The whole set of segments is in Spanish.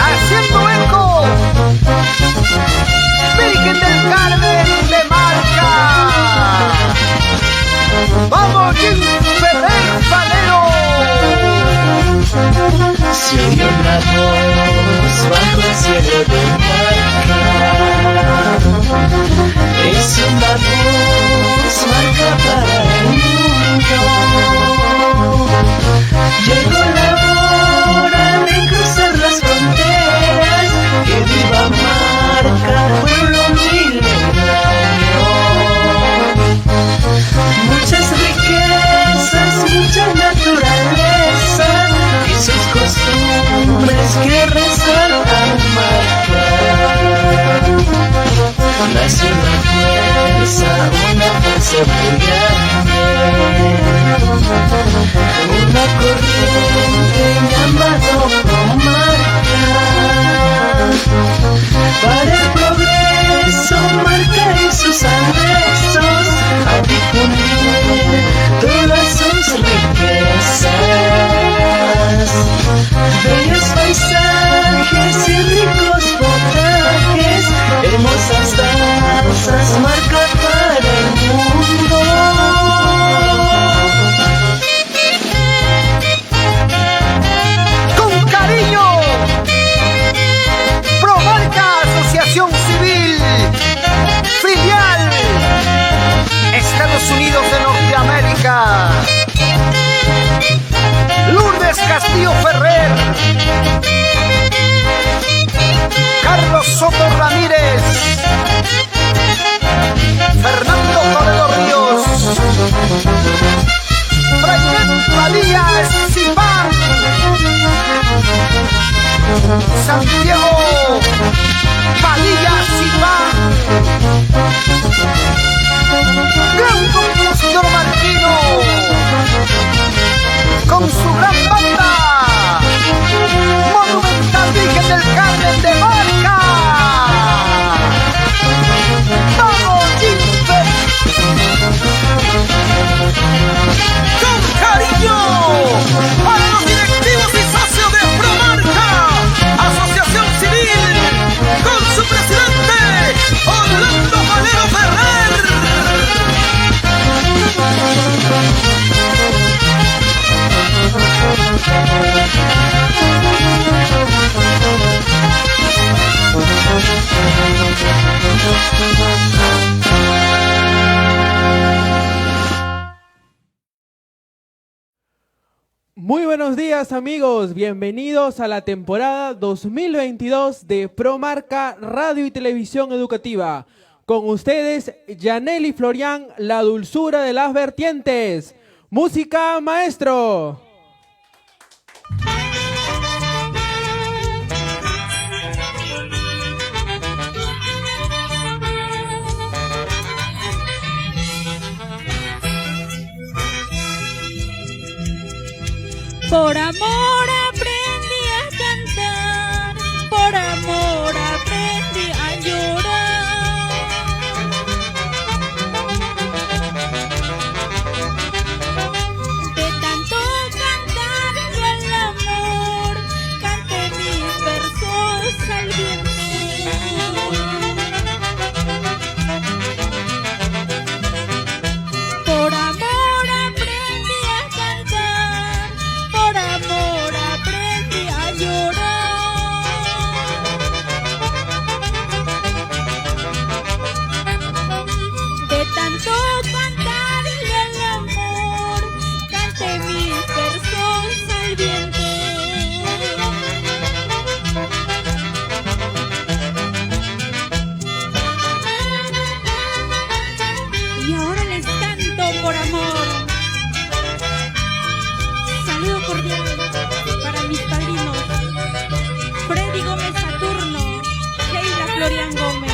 Haciendo eco, Virgen del Carmen de Marca. ¡Vamos, Jim Ferrer Valero! Se oye una voz bajo el cielo de Marca. Es una voz marca para el mundo. Llegó la hora de cruzar las fronteras. Que viva Marca, pueblo milenario. Muchas riquezas, mucha naturaleza y sus costumbres que resaltan Marca. Nació una fuerza muy grande, una corriente llamada Marca. Para el progreso, Marca y sus anexos a difundir todas sus riquezas. Bellos paisajes y ricos potajes, hermosas danzas, Marca para el mundo. Con cariño, Promarca Asociación Civil, filial, Estados Unidos de Norteamérica. Lourdes Castillo Ferrer, Carlos Soto Ramírez, Fernando Toledo Ríos, Frainet Padilla Escipán, Santiago Padilla Escipán, gran compositor marquino, con su gran banda, Monumental Virgen del Carmen de Marca. ¡Vamos, Jimfe! Con cariño, para los directivos y socios de Promarca Asociación Civil, con su presidente, Orlando Valero Ferrer. Muy buenos días amigos, bienvenidos a la temporada 2022 de Promarca Radio y Televisión Educativa. Con ustedes, Yaneli Florian, la dulzura de las vertientes. Música, maestro. Por amor aprendí a cantar, por amor aprendí a llorar. De tanto cantar yo el amor, canté mis versos al viento. Por amor aprendí a cantar, por amor aprendí a llorar. De tanto cantar y el amor, canté mis versos al viento. Y ahora les canto por amor. Saludo cordial para mis padrinos Freddy Gómez Saturno, Sheila Florian Gómez.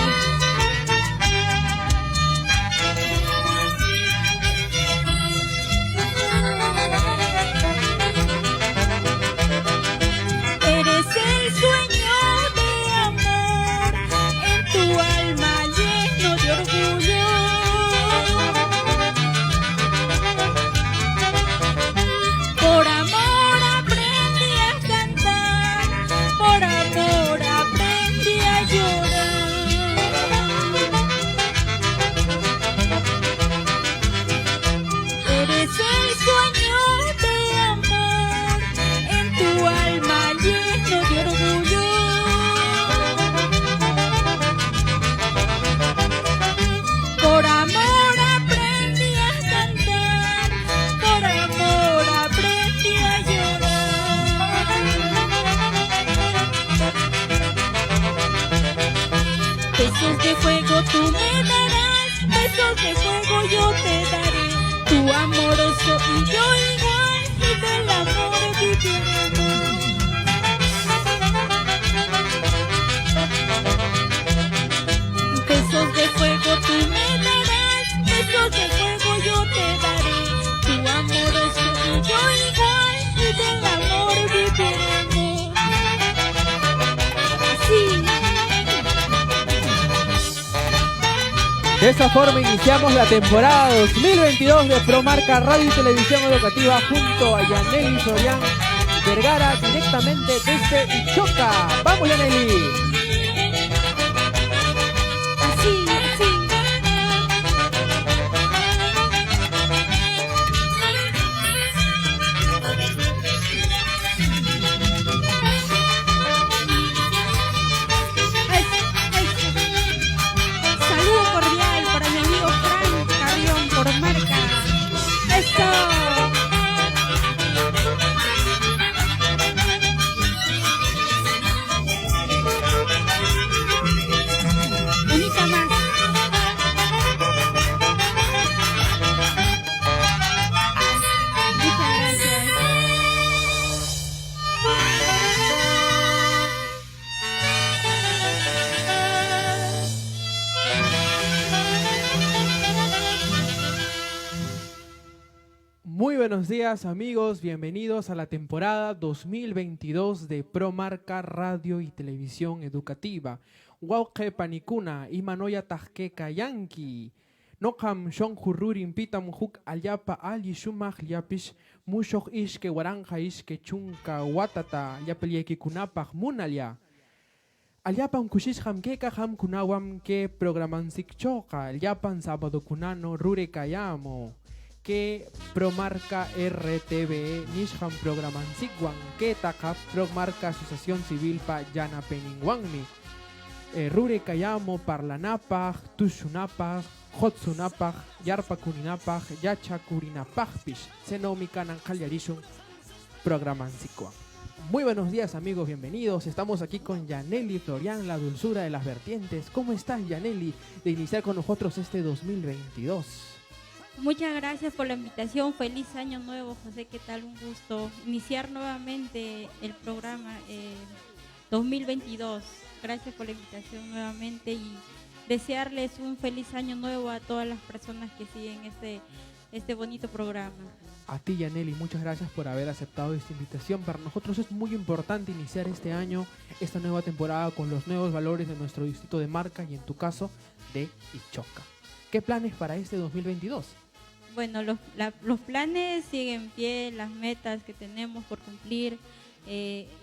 eres el sueño de amor en tu alma lleno de orgullo. Por amor aprendí a cantar, por amor aprendí a llorar. Besos de fuego tú me darás, besos de fuego yo te daré. Tu amoroso y yo igual, y del amor viviremos. Besos de fuego tú me darás, besos de fuego yo te daré. Tu amoroso y yo igual, y del amor viviremos. Así. De esa forma iniciamos la temporada 2022 de Promarca Radio y Televisión Educativa junto a Yaneli Florian Vergara directamente desde Ichoca. ¡Vamos, Yaneli! Así, así. Saludo cordial para mi amigo Frank Carrión por Marca. ¡Eso! Unita más. Muchas gracias. Muy buenos días, amigos, bienvenidos a la temporada 2022 de Promarca Radio y Televisión Educativa. Wauke panikuna imanoya tajkeka yanki. Nokam shon hururin pitam huk alyapa ali shumach yapish mushok ishke waranja ishke chunka watata yapelieki kunapach munalya. Alyapan kushish hamkeka ham kunawam ke programansik choka. Alyapan sábado kunano rure kayamo. Que Promarca RTVE Nisham Programansiguan que Taka Promarca Asociación Civil Pa Yana Peningwanmi Rure Kayamo Parlanapaj Tushunapaj Hotsunapaj Yarpa Kurinapaj Yacha Kurinapajpish Senomikanan Kalyarishun Programansiguan. Muy buenos días, amigos, bienvenidos. Estamos aquí con Yaneli Florian, la dulzura de las vertientes. ¿Cómo estás, Yaneli, de iniciar con nosotros este 2022? Muchas gracias por la invitación. Feliz año nuevo, José. ¿Qué tal? Un gusto iniciar nuevamente el programa 2022. Gracias por la invitación nuevamente y desearles un feliz año nuevo a todas las personas que siguen este bonito programa. A ti, Yaneli, muchas gracias por haber aceptado esta invitación. Para nosotros es muy importante iniciar este año, esta nueva temporada con los nuevos valores de nuestro distrito de Marca y en tu caso de Ichoca. ¿Qué planes para este 2022? Bueno, los planes siguen en pie, las metas que tenemos por cumplir,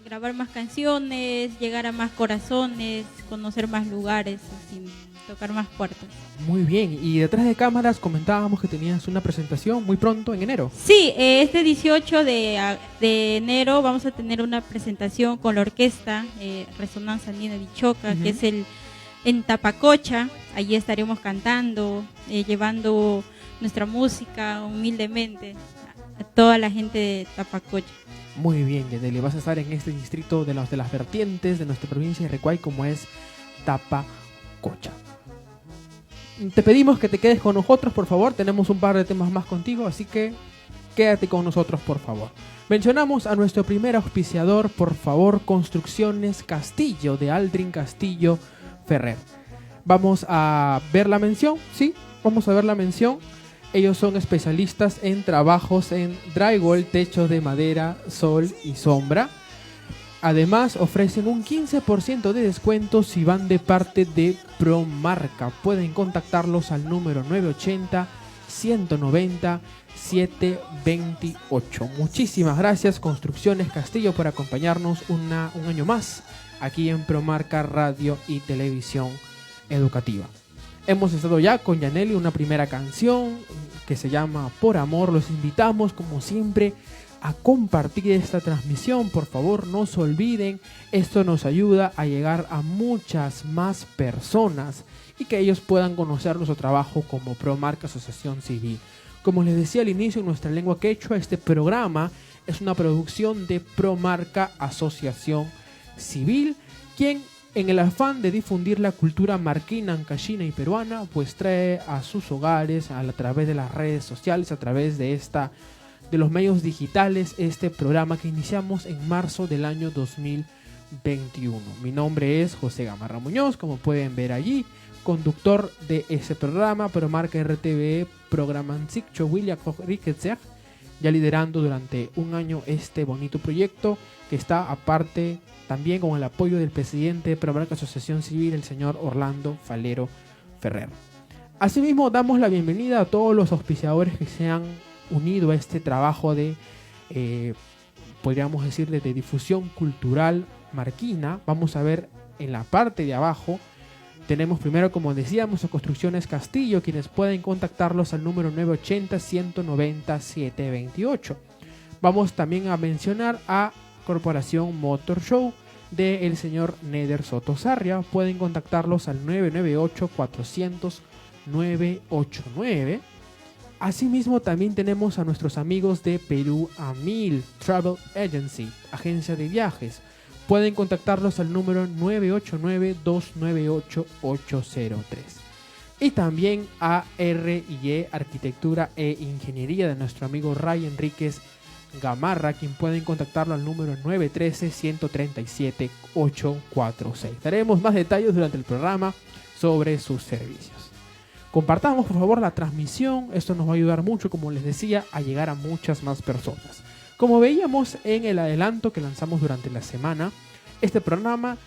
grabar más canciones, llegar a más corazones, conocer más lugares, así, tocar más puertas. Muy bien, y detrás de cámaras comentábamos que tenías una presentación muy pronto en enero. Sí, este 18 de enero vamos a tener una presentación con la orquesta Resonancia Andina de Ichoca, que es en Tapacocha. Allí estaremos cantando, llevando nuestra música humildemente a toda la gente de Tapacocha. Muy bien, Yaneli, vas a estar en este distrito de las vertientes de nuestra provincia de Recuay, como es Tapacocha. Te pedimos que te quedes con nosotros, por favor. Tenemos un par de temas más contigo, así que quédate con nosotros, por favor. Mencionamos a nuestro primer auspiciador, por favor, Construcciones Castillo, de Aldrin Castillo Ferrer. Vamos a ver la mención, ¿sí? Vamos a ver la mención. Ellos son especialistas en trabajos en drywall, techos de madera, sol y sombra. Además, ofrecen un 15% de descuento si van de parte de Promarca. Pueden contactarlos al número 980-190-728. Muchísimas gracias, Construcciones Castillo, por acompañarnos un año más aquí en Promarca Radio y Televisión Educativa. Hemos estado ya con Yaneli, una primera canción que se llama Por Amor. Los invitamos, como siempre, a compartir esta transmisión. Por favor, no se olviden, esto nos ayuda a llegar a muchas más personas y que ellos puedan conocer nuestro trabajo como Promarca Asociación Civil. Como les decía al inicio, en nuestra lengua quechua, este programa es una producción de Promarca Asociación Civil, quien, en el afán de difundir la cultura marquina, ancashina y peruana, pues trae a sus hogares a través de las redes sociales, a través de los medios digitales, este programa que iniciamos en marzo del año 2021. Mi nombre es José Gamarra Muñoz, como pueden ver allí, conductor de ese programa, Promarca RTVE, programan Sikcho William Riquetzer, ya liderando durante un año este bonito proyecto que está aparte también con el apoyo del presidente de Promarca Asociación Civil, el señor Orlando Falero Ferrer. Asimismo, damos la bienvenida a todos los auspiciadores que se han unido a este trabajo de, podríamos decir, de difusión cultural marquina. Vamos a ver en la parte de abajo. Tenemos primero, como decíamos, a Construcciones Castillo, quienes pueden contactarlos al número 980-190-728. Vamos también a mencionar a Corporación Motor Show del señor Neder Soto Sarria. Pueden contactarlos al 998-400-989. Asimismo, también tenemos a nuestros amigos de Perú a 1000 Travel Agency, agencia de viajes. Pueden contactarlos al número 989-298-803. Y también a R&E, Arquitectura e Ingeniería, de nuestro amigo Ray Enríquez Gamarra, quien pueden contactarlo al número 913-137-846. Daremos más detalles durante el programa sobre sus servicios. Compartamos, por favor, la transmisión. Esto nos va a ayudar mucho, como les decía, a llegar a muchas más personas. Como veíamos en el adelanto que lanzamos durante la semana, este programa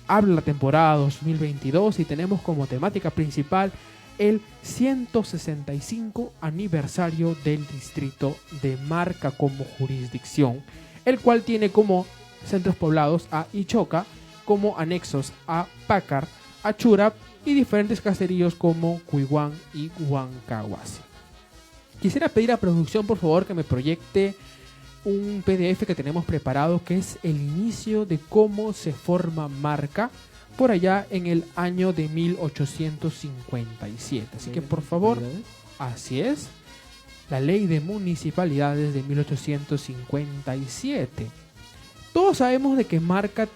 habla de la temporada 2022 y tenemos como temática principal el 165 aniversario del distrito de Marca como jurisdicción, el cual tiene como centros poblados a Ichoca, como anexos a Pácar, a Churap y diferentes caseríos como Cuihuán y Huancahuasi. Quisiera pedir a producción, por favor, que me proyecte un PDF que tenemos preparado, que es el inicio de cómo se forma Marca por allá en el año de 1857. Así que, por favor, así es, la ley de municipalidades de 1857. Todos sabemos de que Marca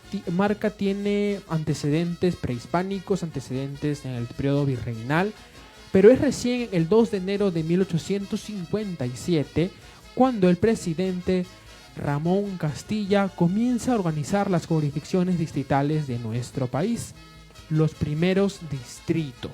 tiene antecedentes prehispánicos, antecedentes en el periodo virreinal, pero es recién el 2 de enero de 1857 cuando el presidente Ramón Castilla comienza a organizar las jurisdicciones distritales de nuestro país, los primeros distritos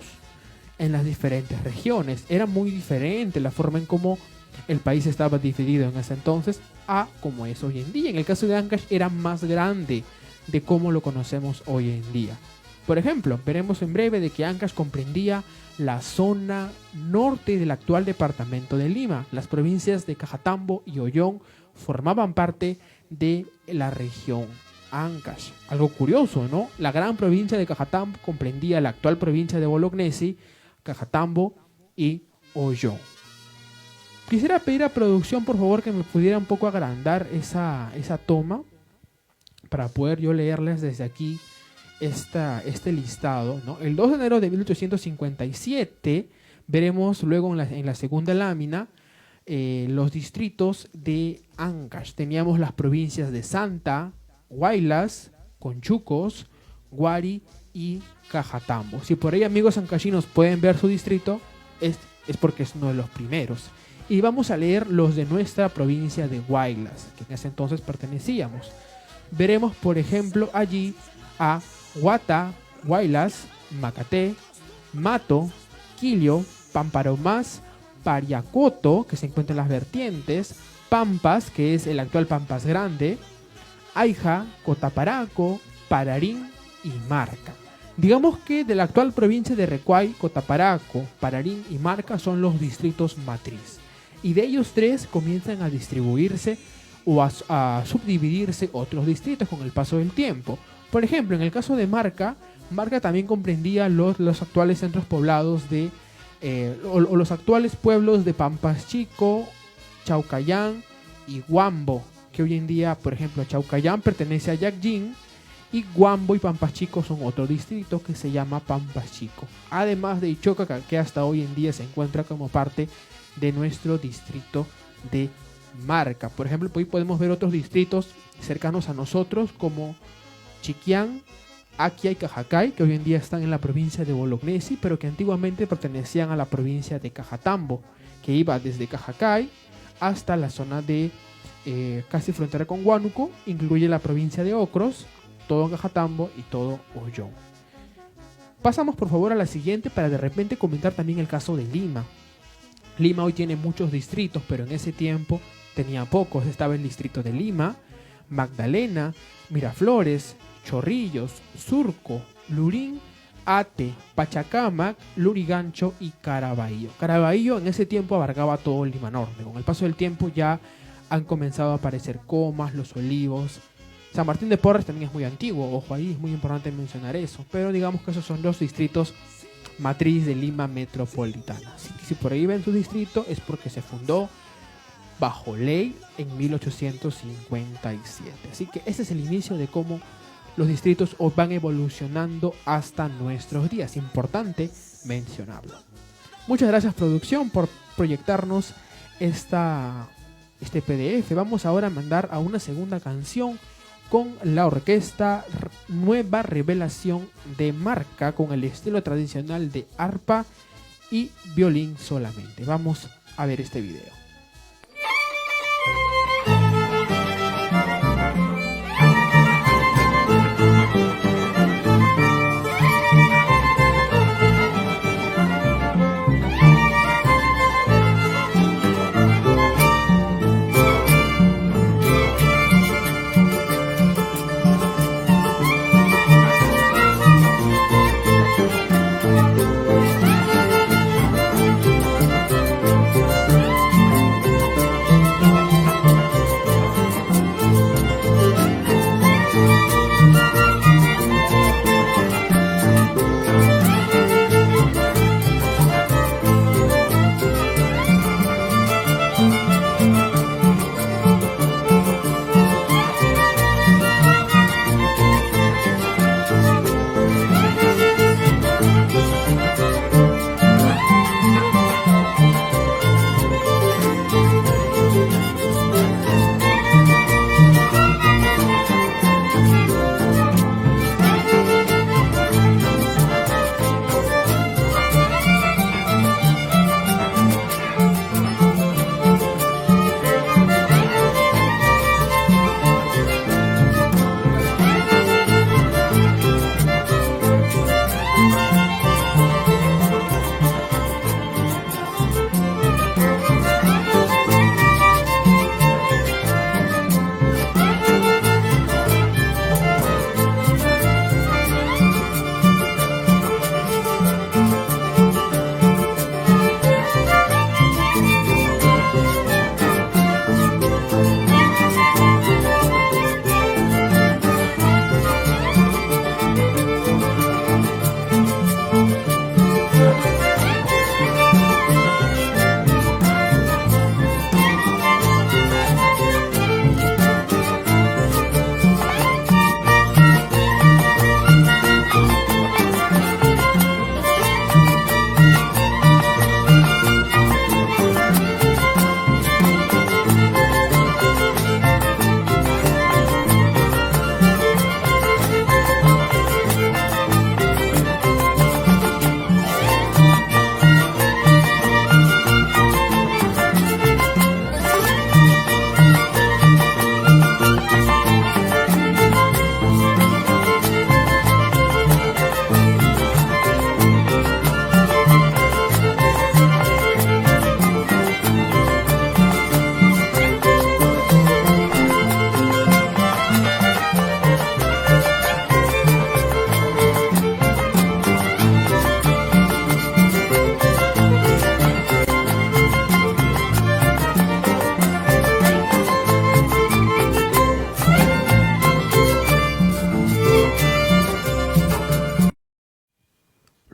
en las diferentes regiones. Era muy diferente la forma en cómo el país estaba dividido en ese entonces a como es hoy en día. En el caso de Ancash era más grande de cómo lo conocemos hoy en día. Por ejemplo, veremos en breve de que Ancash comprendía la zona norte del actual departamento de Lima. Las provincias de Cajatambo y Ollón formaban parte de la región Ancash. Algo curioso, ¿no? La gran provincia de Cajatambo comprendía la actual provincia de Bolognesi, Cajatambo y Ollón. Quisiera pedir a producción, por favor, que me pudiera un poco agrandar esa toma para poder yo leerles desde aquí este listado, ¿no? El 2 de enero de 1857 veremos luego en la segunda lámina los distritos de Ancash. Teníamos las provincias de Santa, Huaylas, Conchucos, Guari y Cajatambo. Si por ahí, amigos ancashinos, pueden ver su distrito, es porque es uno de los primeros. Y vamos a leer los de nuestra provincia de Huaylas, que en ese entonces pertenecíamos. Veremos, por ejemplo, allí a Huata, Huaylas, Macaté, Mato, Quillo, Pamparomás, Pariacoto, que se encuentra en las vertientes, Pampas, que es el actual Pampas Grande, Aija, Cotaparaco, Pararín y Marca. Digamos que de la actual provincia de Recuay, Cotaparaco, Pararín y Marca son los distritos matriz. Y de ellos tres comienzan a distribuirse o a subdividirse otros distritos con el paso del tiempo. Por ejemplo, en el caso de Marca también comprendía los actuales centros poblados de o los actuales pueblos de Pampas Chico, Chaucayán y Huambo, que hoy en día, por ejemplo, Chaucayán pertenece a Yacjin y Huambo y Pampas Chico son otro distrito que se llama Pampas Chico, además de Ichoca, que hasta hoy en día se encuentra como parte de nuestro distrito de Marca. Por ejemplo, hoy podemos ver otros distritos cercanos a nosotros como Chiquián, Akia y Cajacay, que hoy en día están en la provincia de Bolognesi, pero que antiguamente pertenecían a la provincia de Cajatambo, que iba desde Cajacay hasta la zona de casi frontera con Huánuco, incluye la provincia de Ocros, todo Cajatambo y todo Ollón. Pasamos por favor a la siguiente para de repente comentar también el caso de Lima. Lima hoy tiene muchos distritos, pero en ese tiempo tenía pocos. Estaba el distrito de Lima, Magdalena, Miraflores, Chorrillos, Surco, Lurín, Ate, Pachacamac, Lurigancho y Caraballo. Caraballo en ese tiempo abarcaba todo el Lima Norte. Con el paso del tiempo ya han comenzado a aparecer Comas, Los Olivos. San Martín de Porres también es muy antiguo, ojo ahí, es muy importante mencionar eso. Pero digamos que esos son los distritos matriz de Lima metropolitana. Así que si por ahí ven su distrito es porque se fundó bajo ley en 1857. Así que ese es el inicio de cómo los distritos van evolucionando hasta nuestros días. Importante mencionarlo. Muchas gracias producción por proyectarnos este PDF. Vamos ahora a mandar a una segunda canción con la orquesta Nueva Revelación de Marca, con el estilo tradicional de arpa y violín solamente. Vamos a ver este video.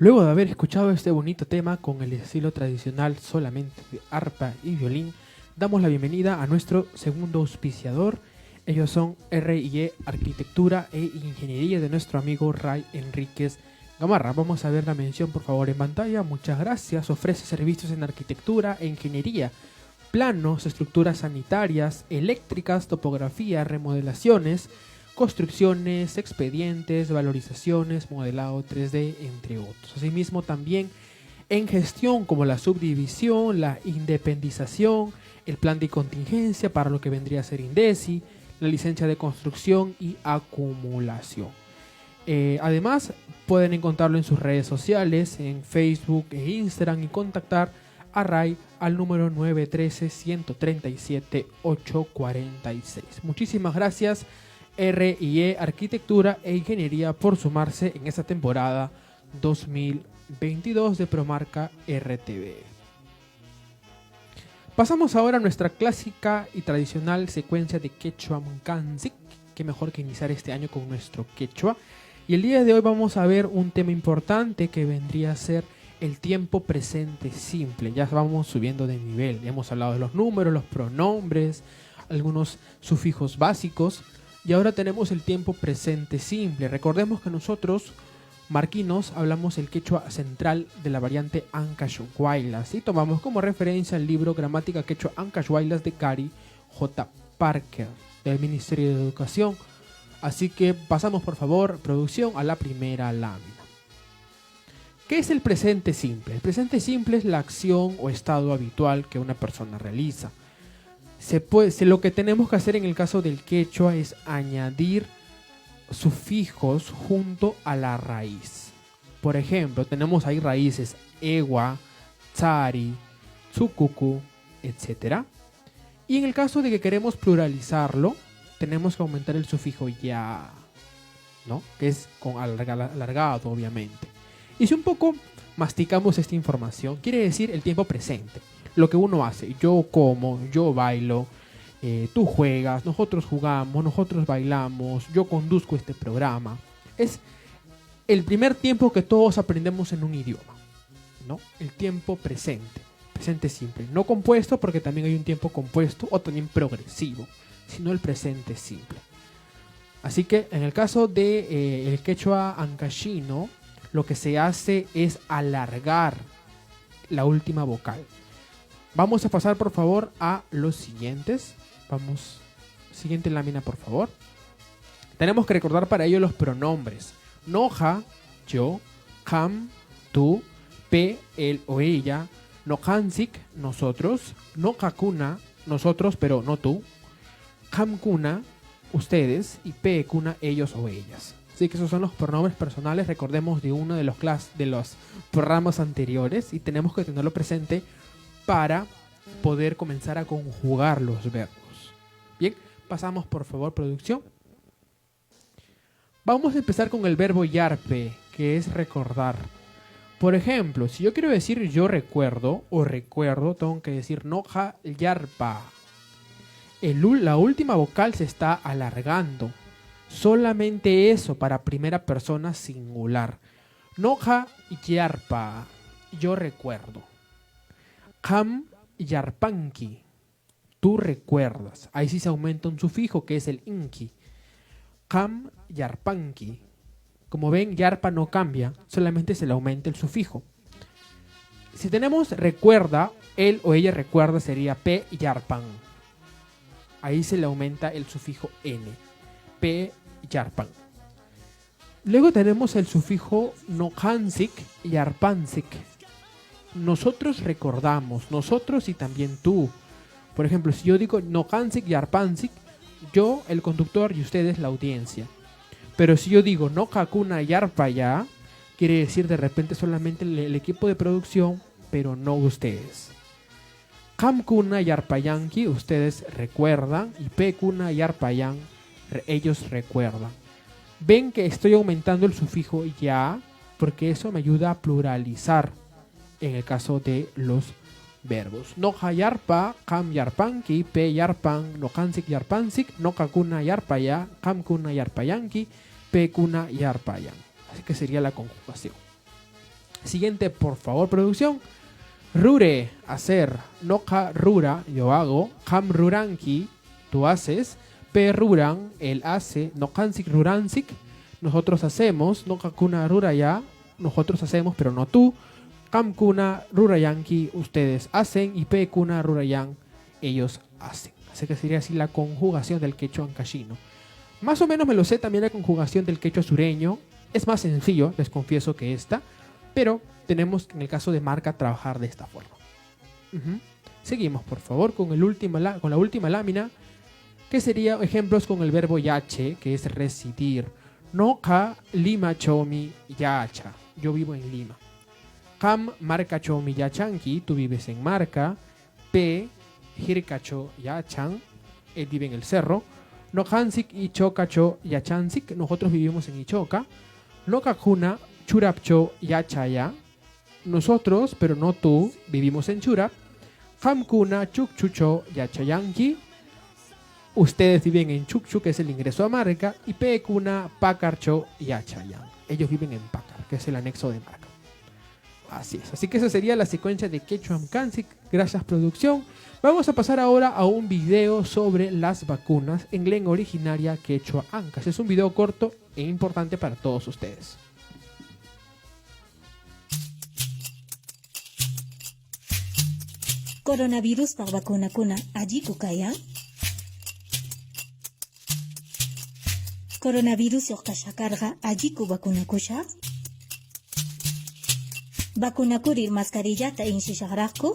Luego de haber escuchado este bonito tema con el estilo tradicional solamente de arpa y violín, damos la bienvenida a nuestro segundo auspiciador. Ellos son R&E Arquitectura e Ingeniería de nuestro amigo Ray Enríquez Gamarra. Vamos a ver la mención por favor en pantalla. Muchas gracias. Ofrece servicios en arquitectura e ingeniería, planos, estructuras sanitarias, eléctricas, topografía, remodelaciones, construcciones, expedientes, valorizaciones, modelado 3D, entre otros. Asimismo también en gestión como la subdivisión, la independización, el plan de contingencia para lo que vendría a ser INDECI, la licencia de construcción y acumulación. Además pueden encontrarlo en sus redes sociales, en Facebook e Instagram, y contactar a Ray al número 913-137-846. Muchísimas gracias R&E Arquitectura e Ingeniería por sumarse en esta temporada 2022 de Promarca RTV. Pasamos ahora a nuestra clásica y tradicional secuencia de Quechua Mkanzik. Qué mejor que iniciar este año con nuestro quechua. Y el día de hoy vamos a ver un tema importante que vendría a ser el tiempo presente simple. Ya vamos subiendo de nivel. Ya hemos hablado de los números, los pronombres, algunos sufijos básicos. Y ahora tenemos el tiempo presente simple. Recordemos que nosotros, marquinos, hablamos el quechua central de la variante Ancash Huaylas y tomamos como referencia el libro Gramática Quechua Ancash Huaylas de Cari J. Parker del Ministerio de Educación. Así que pasamos por favor, producción, a la primera lámina. ¿Qué es el presente simple? El presente simple es la acción o estado habitual que una persona realiza. Lo que tenemos que hacer en el caso del quechua es añadir sufijos junto a la raíz. Por ejemplo, tenemos ahí raíces ewa, tsari, tsukuku, etc. Y en el caso de que queremos pluralizarlo, tenemos que aumentar el sufijo ya, ¿no? Que es con alargado, obviamente. Y si un poco masticamos esta información, quiere decir el tiempo presente. Lo que uno hace, yo como, yo bailo, tú juegas, nosotros jugamos, nosotros bailamos, yo conduzco este programa. Es el primer tiempo que todos aprendemos en un idioma, ¿no? El tiempo presente, presente simple. No compuesto, porque también hay un tiempo compuesto o también progresivo, sino el presente simple. Así que en el caso de el quechua ancashino, lo que se hace es alargar la última vocal. Vamos a pasar por favor a los siguientes. Vamos, siguiente lámina por favor. Tenemos que recordar para ello los pronombres. Noja, yo, ham, tú, pe, él o ella, nohansik, nosotros, nokakuna, nosotros pero no tú, hamkuna, ustedes, y pekuna, ellos o ellas. Así que esos son los pronombres personales, recordemos de uno de los programas anteriores, y tenemos que tenerlo presente para poder comenzar a conjugar los verbos. Bien, pasamos por favor, producción. Vamos a empezar con el verbo yarpe, que es recordar. Por ejemplo, si yo quiero decir yo recuerdo o recuerdo, tengo que decir noja yarpa. La última vocal se está alargando. Solamente eso para primera persona singular. Noja yarpa, yo recuerdo. Ham yarpanki, tú recuerdas. Ahí sí se aumenta un sufijo que es el inki. Ham yarpanki. Como ven, yarpa no cambia, solamente se le aumenta el sufijo. Si tenemos recuerda, él o ella recuerda, sería pe yarpan. Ahí se le aumenta el sufijo n. Pe yarpan. Luego tenemos el sufijo nohansik yarpansik. Nosotros recordamos, nosotros y también tú. Por ejemplo, si yo digo nohansik yarpansik, yo, el conductor, y ustedes, la audiencia. Pero si yo digo no kakuna yarpaya, quiere decir de repente solamente el equipo de producción, pero no ustedes. Kamkuna yarpayanki, ustedes recuerdan, y pekuna yarpayan, ellos recuerdan. Ven que estoy aumentando el sufijo ya, porque eso me ayuda a pluralizar en el caso de los verbos. No yarpa, kam yarpanki, pe yarpan, no hansik yarpansik, no kakuna yarpaya, kam kuna yarpayanki, pe kuna yarpayan. Así que sería la conjugación. Siguiente, por favor, producción. Rure, hacer. Noka rura, yo hago. Ham ruranki, tú haces. P ruran, él hace. Nokansik ruransik, nosotros hacemos. Noka kuna ruraya, nosotros hacemos, pero no tú. Kam kuna rurayanki, ustedes hacen. Y P kuna rurayan, ellos hacen. Así que sería así la conjugación del quechua ancashino. Más o menos me lo sé también la conjugación del quechua sureño. Es más sencillo, les confieso, que esta. Pero tenemos, en el caso de marca, trabajar de esta forma. Seguimos, por favor, con la última lámina, que sería ejemplos con el verbo yache, que es residir. Noka lima chomi yacha. Yo vivo en Lima. Kam marca chomi yachanki. Tú vives en Marca. P hirkacho yachan. Él vive en el cerro. Nohansik ichokacho yachansik. Nosotros vivimos en Ichoca. Nokakuna churapcho yachaya. Nosotros, pero no tú, vivimos en Churap. Hamkuna chukchucho yachayanki. Ustedes viven en Chukchu, que es el ingreso a Marca. Y Pekuna pakarcho yachayan. Ellos viven en Pacar, que es el anexo de Marca. Así es. Así que esa sería la secuencia de Quechua Amcancic. Gracias, producción. Vamos a pasar ahora a un video sobre las vacunas en lengua originaria Quechua Ancash. Es un video corto e importante para todos ustedes. Coronavirus pa vacuna kuna allí kukaya. Coronavirus yokkashakarga allí ku vacuna kusha. Vacuna kurir mascarillata inshishagrajku.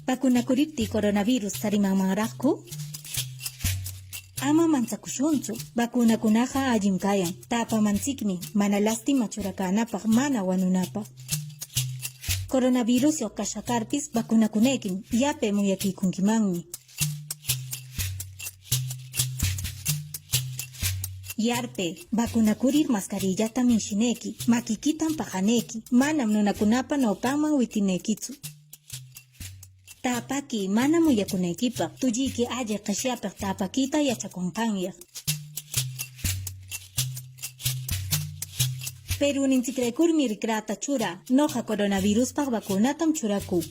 Vacuna kuripti coronavirus tarimamagrajku. Ama mansakushunchu. Vacuna kunaja ajimkayan. Tapa mansikni. Mana lastima churakanapaq mana wanunapaq. Coronavirus yokkashakarpis vacuna kunekin. Yape muyakikunkimanmi. Yarpe, vacunakurir mascarillata minshineki, makikitan pajaneki, manam nunakunapa naupaman witinekitsu. Tapaki, manam uyakunekipak, tujiki aye qashiapek tapakita yachakunqanya. Pero nintikrekurmi rikrata chura, noja coronaviruspak vacunatam churaku.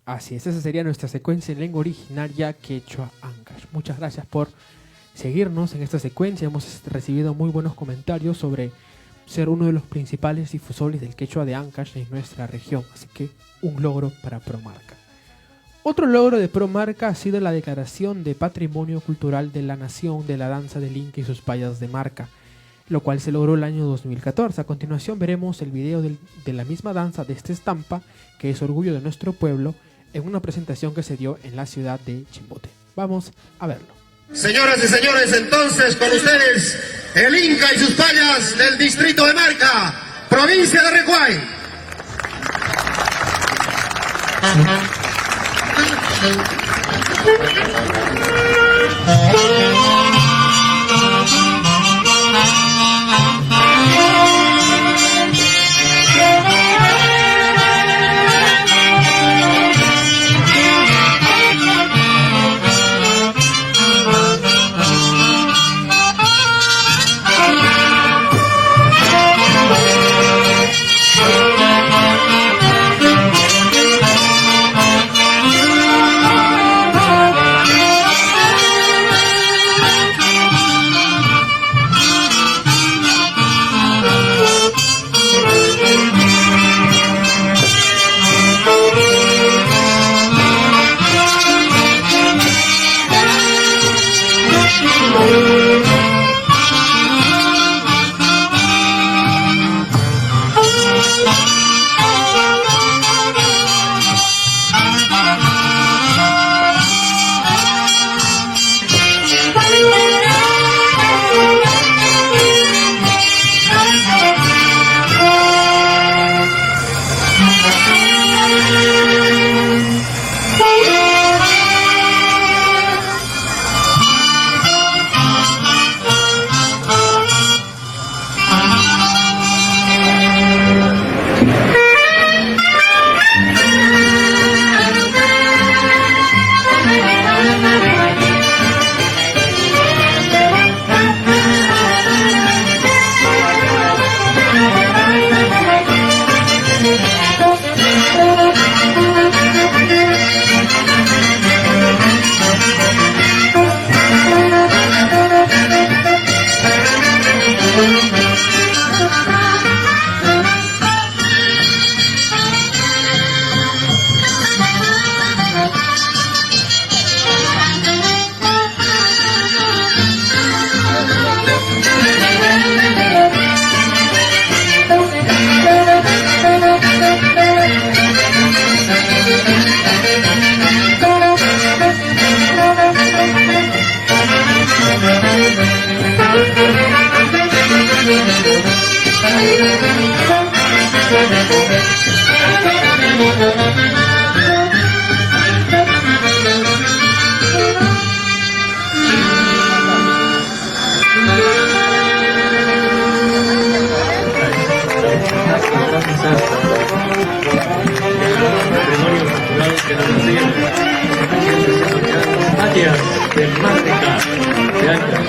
Así es, esa sería nuestra secuencia en lengua originaria Quechua Ancash. Muchas gracias por seguirnos en esta secuencia. Hemos recibido muy buenos comentarios sobre ser uno de los principales difusores del Quechua de Ancash en nuestra región. Así que un logro para Promarca. Otro logro de Promarca ha sido la declaración de Patrimonio Cultural de la Nación de la danza del Inca y sus payas de Marca, lo cual se logró el año 2014. A continuación veremos el video de la misma danza de esta estampa, que es orgullo de nuestro pueblo, en una presentación que se dio en la ciudad de Chimbote. Vamos a verlo. Señoras y señores, entonces con ustedes el Inca y sus payas del distrito de Marca, provincia de Recuay. días temática de años.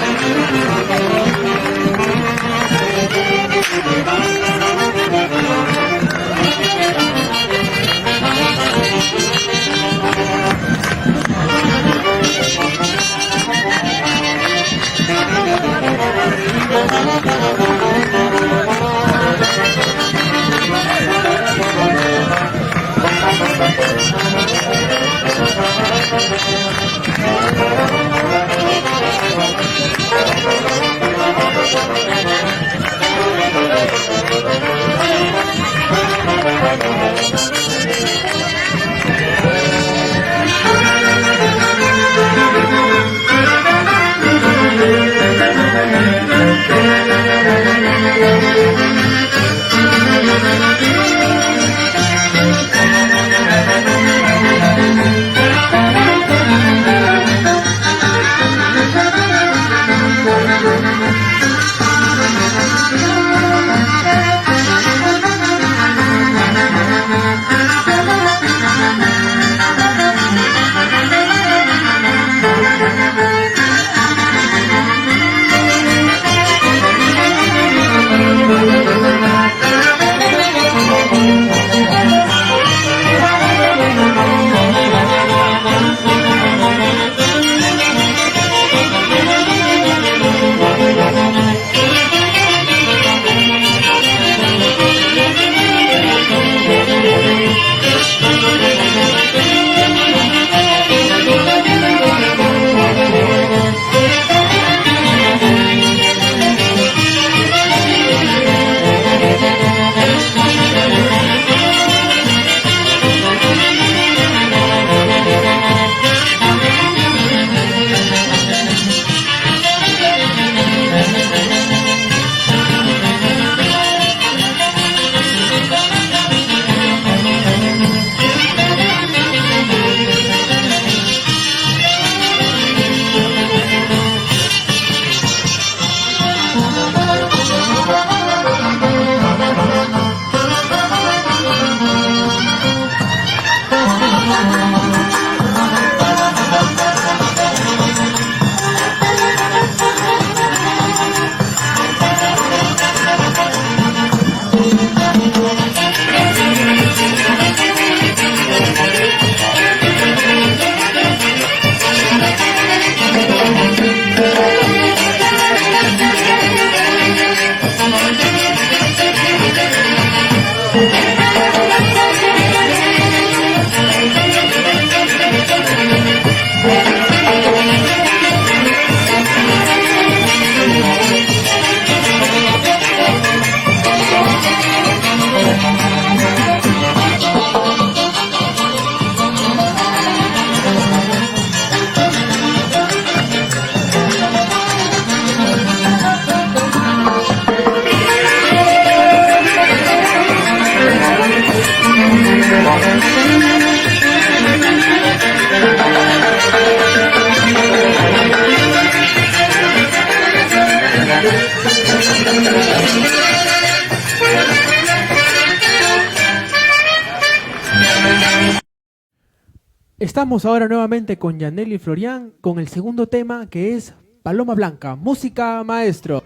Estamos ahora nuevamente con Yanely Florian con el segundo tema, que es Paloma Blanca. Música, maestro.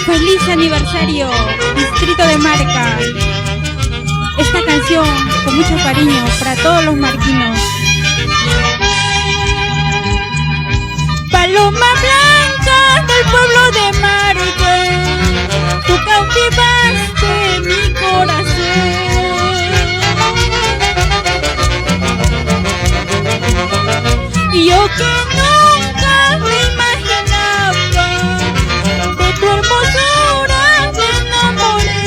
¡Feliz aniversario, Distrito de Marca! Esta canción con mucho cariño para todos los marquinos. Paloma blanca del pueblo de Marca, tú cautivaste mi corazón. Y yo que nunca me imaginaba, de tu hermosura me enamoré.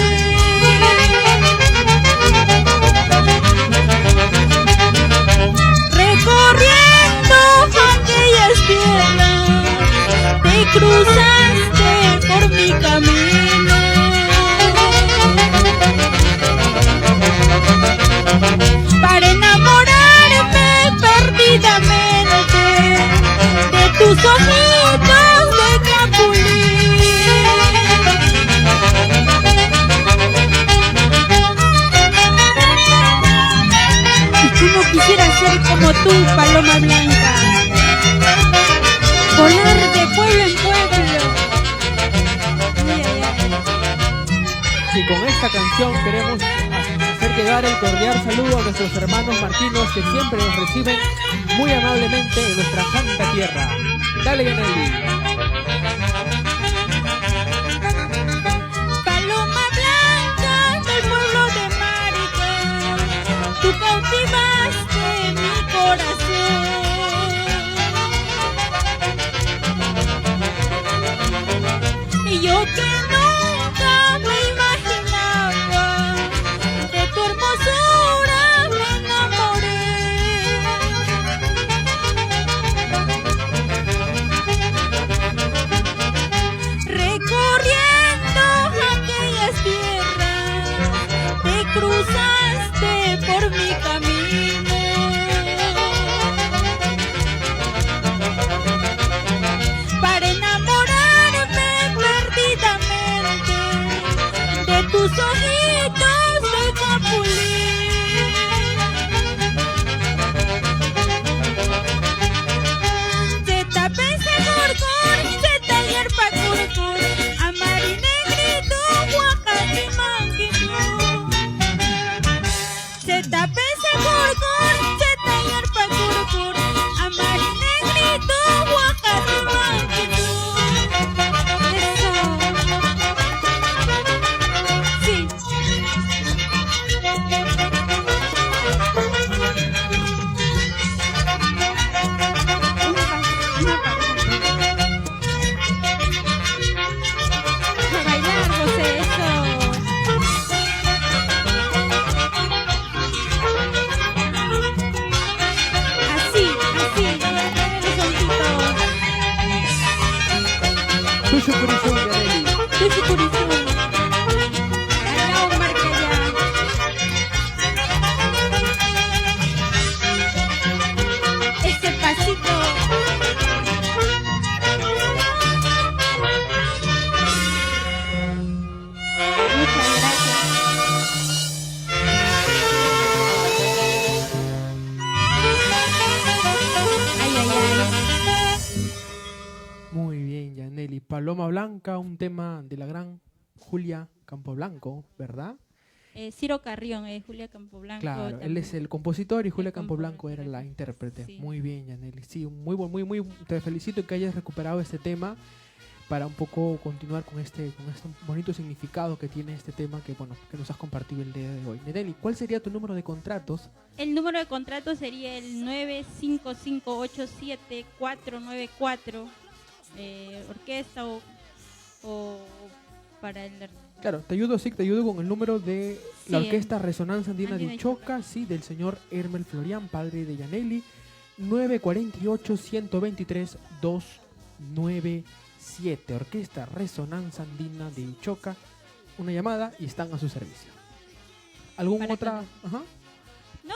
Recorriendo aquellas tierras, te cruzaste por mi camino. Para enamorarme perdidamente como tú, paloma blanca. Volar de pueblo en pueblo. Ay, ay, ay. Y con esta canción queremos hacer llegar el cordial saludo a nuestros hermanos marquinos que siempre nos reciben muy amablemente en nuestra santa tierra. Dale, Yaneli. Paloma blanca del pueblo de Marca, tú cautivaste mi corazón. Y yo que nunca me imaginaba, de tu hermosura me enamoré. Recorriendo aquellas tierras, te cruzaste por mi camino. Para enamorarme perdidamente de tus ojitos de capulín. Se tapé ese gorgón, se taller pa' curcur, amari negrito, huacati manguito. Se tapé ese gorgón, se taller pa' curcur, amari negrito, huacati manguito. Eso. Sí. A bailar, José, eso. Así, los ojitos. Tushukurizum, Yaneli. Tushukurizum. Allá, marca ya. Ese pasito. Muchas gracias. Ay, ay, ay. Muy bien, Yaneli. Paloma Blanca, un tema de la gran Julia Campoblanco, ¿verdad? Ciro Carrión, Julia Campoblanco. Claro, él también. es el compositor y Julia El Campoblanco compositor, era la intérprete. sí. Muy bien, Yaneli. Sí, muy, te felicito que hayas recuperado este tema para un poco continuar con este bonito significado que tiene este tema que, bueno, que nos has compartido el día de hoy. Yaneli, ¿cuál sería tu número de contratos? El número de contrato sería el 95587-494, orquesta o para el... Claro, te ayudo con el número de la Sí, Orquesta Resonancia Andina Andina de de Choca, sí, del señor Hermel Florian, padre de Yaneli, 948-123-297. Orquesta Resonancia Andina de Choca, una llamada y están a su servicio. ¿Algún Para otra? Ajá. No,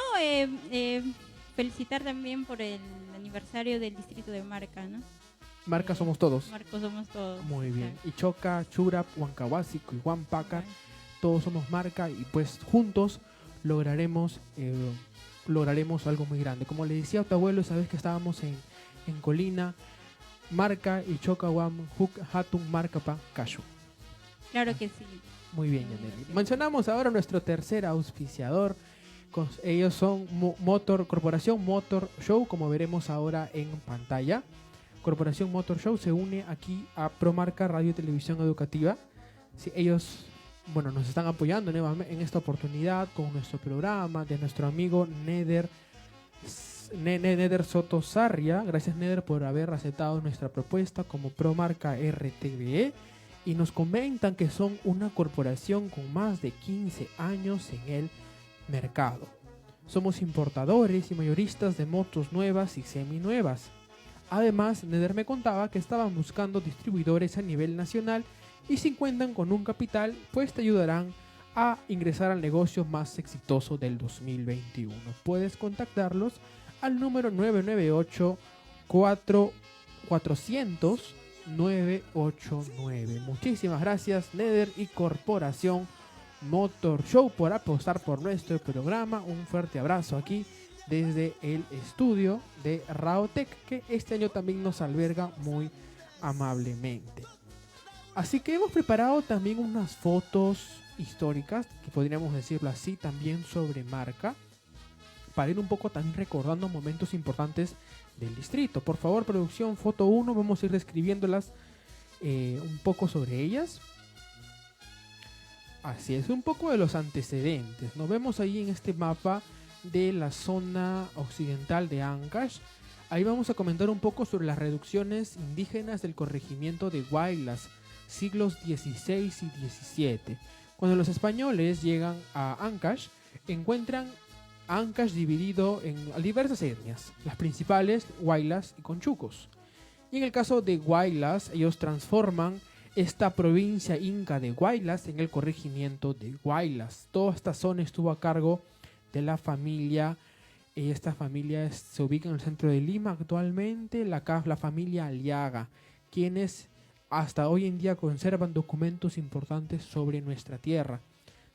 felicitar también por el aniversario del distrito de Marca, ¿no? Marca somos todos. Marcos somos todos. Muy bien. Exacto. Ichoca, Churap, Huancahuasi, Cuihuampaca, todos somos Marca y pues juntos lograremos algo muy grande. Como le decía a tu abuelo, sabes que estábamos en Colina, Marca, Ichoca, Huam, Huk, Hatun, Marcapa, Cashu. Claro que sí. Muy bien, Yaneli. Mencionamos ahora nuestro tercer auspiciador. Ellos son Corporación Motor Show, como veremos ahora en pantalla. Corporación Motor Show se une aquí a Promarca Radio y Televisión Educativa. Sí, ellos, bueno, nos están apoyando nuevamente en esta oportunidad con nuestro programa de nuestro amigo Neder Soto Sarria. Gracias, Neder, por haber aceptado nuestra propuesta como Promarca RTVE. Y nos comentan que son una corporación con más de 15 años en el mercado. Somos importadores y mayoristas de motos nuevas y seminuevas. Además, Neder me contaba que estaban buscando distribuidores a nivel nacional y si cuentan con un capital, pues te ayudarán a ingresar al negocio más exitoso del 2021. Puedes contactarlos al número 998-400-989. Muchísimas gracias, Neder y Corporación Motor Show, por apostar por nuestro programa. Un fuerte abrazo aquí desde el estudio de Raotec, que este año también nos alberga muy amablemente. Así que hemos preparado también unas fotos históricas, que podríamos decirlo así, también sobre Marca, para ir un poco también recordando momentos importantes del distrito. Por favor, producción, foto 1, vamos a ir describiéndolas un poco sobre ellas. Así es, un poco de los antecedentes. Nos vemos ahí en este mapa de la zona occidental de Ancash. Ahí vamos a comentar un poco sobre las reducciones indígenas del corregimiento de Huaylas, siglos XVI y XVII. Cuando los españoles llegan a Ancash, encuentran Ancash dividido en diversas etnias, las principales, Huaylas y Conchucos. Y en el caso de Huaylas, ellos transforman esta provincia inca de Huaylas en el corregimiento de Huaylas. Toda esta zona estuvo a cargo de la familia, esta familia se ubica en el centro de Lima actualmente, la familia Aliaga, quienes hasta hoy en día conservan documentos importantes sobre nuestra tierra.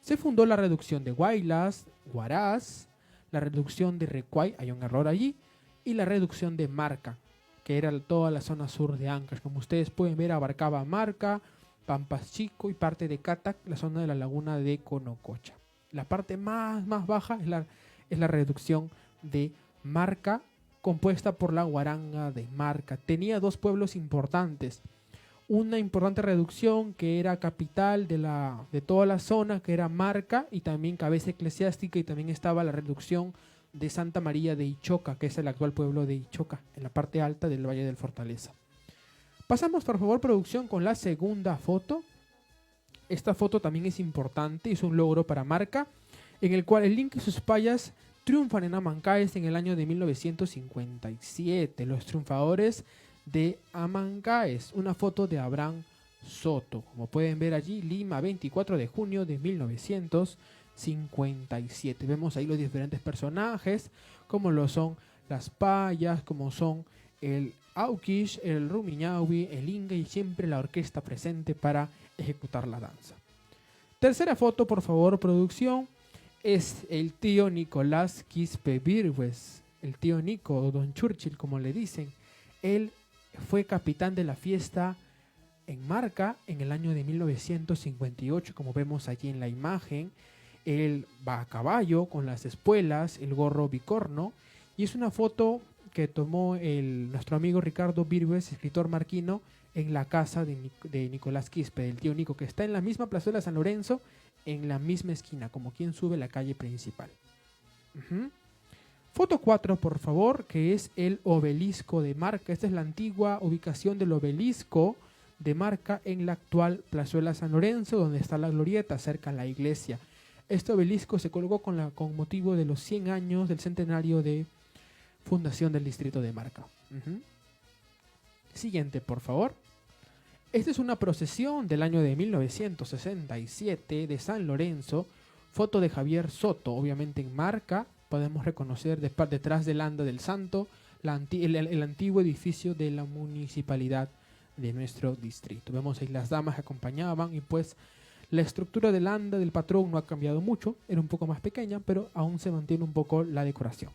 Se fundó la reducción de Huaylas, Huaraz, la reducción de Recuay, hay un error allí, y la reducción de Marca, que era toda la zona sur de Ancash. Como ustedes pueden ver, abarcaba Marca, Pampas Chico y parte de Catac, la zona de la laguna de Conococha. La parte más baja es la reducción de Marca, compuesta por la Guaranga de Marca. Tenía dos pueblos importantes. Una importante reducción que era capital de toda la zona, que era Marca, y también cabeza eclesiástica, y también estaba la reducción de Santa María de Ichoca, que es el actual pueblo de Ichoca, en la parte alta del Valle del Fortaleza. Pasamos, por favor, producción, con la segunda foto. Esta foto también es importante, es un logro para Marca, en el cual el Inca y sus payas triunfan en Amancaes en el año de 1957. Los triunfadores de Amancaes, una foto de Abraham Soto. Como pueden ver allí, Lima, 24 de junio de 1957. Vemos ahí los diferentes personajes, como lo son las payas, como son el Auquish, el Rumiñahui, el Inca y siempre la orquesta presente para ejecutar la danza. Tercera foto, por favor, producción, es el tío Nicolás Quispe Virgües, el tío Nico, o Don Churchill, como le dicen. Él fue capitán de la fiesta en Marca en el año de 1958, como vemos allí en la imagen. Él va a caballo con las espuelas, el gorro bicorno, y es una foto que tomó nuestro amigo Ricardo Virgües, escritor marquino, en la casa de Nicolás Quispe, del tío Nico, que está en la misma plazuela San Lorenzo, en la misma esquina, como quien sube la calle principal. Foto 4, por favor, que es el obelisco de Marca. Esta es la antigua ubicación del obelisco de Marca en la actual plazuela San Lorenzo, donde está la glorieta, cerca a la iglesia. Este obelisco se colgó con motivo de los 100 años del centenario de fundación del distrito de Marca. Siguiente, por favor. Esta es una procesión del año de 1967 de San Lorenzo. Foto de Javier Soto, obviamente en Marca. Podemos reconocer detrás del Anda del Santo el antiguo edificio de la municipalidad de nuestro distrito. Vemos ahí las damas que acompañaban, y pues la estructura del Anda del patrón no ha cambiado mucho. Era un poco más pequeña, pero aún se mantiene un poco la decoración.